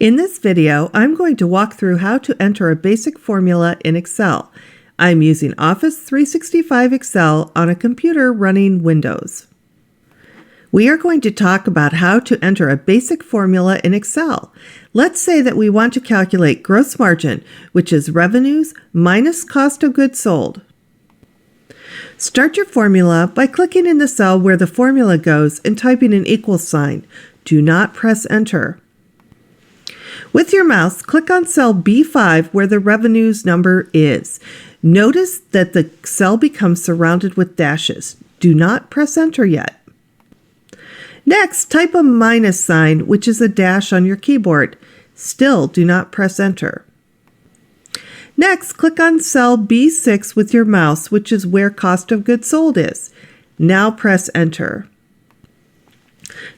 In this video, I'm going to walk through how to enter a basic formula in Excel. I'm using Office 365 Excel on a computer running Windows. We are going to talk about how to enter a basic formula in Excel. Let's say that we want to calculate gross margin, which is revenues minus cost of goods sold. Start your formula by clicking in the cell where the formula goes and typing an equals sign. Do not press enter. With your mouse, click on cell B5 where the revenues number is. Notice that the cell becomes surrounded with dashes. Do not press enter yet. Next, type a minus sign, which is a dash on your keyboard. Still do not press enter. Next, click on cell B6 with your mouse, which is where cost of goods sold is. Now press enter.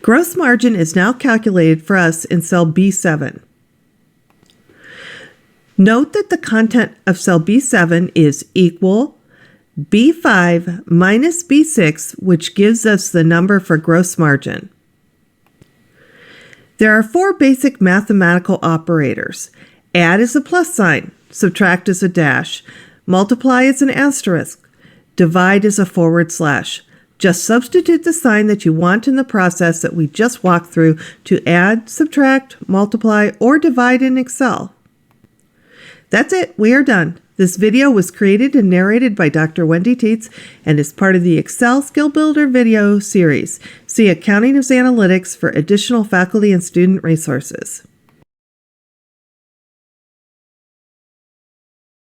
Gross margin is now calculated for us in cell B7. Note that the content of cell B7 is equal B5 minus B6, which gives us the number for gross margin. There are four basic mathematical operators. Add is a plus sign, subtract is a dash, multiply is an asterisk, divide is a forward slash. Just substitute the sign that you want in the process that we just walked through to add, subtract, multiply, or divide in Excel. That's it. We are done. This video was created and narrated by Dr. Wendy Tietz and is part of the Excel Skill Builder video series. See Accounting as Analytics for additional faculty and student resources.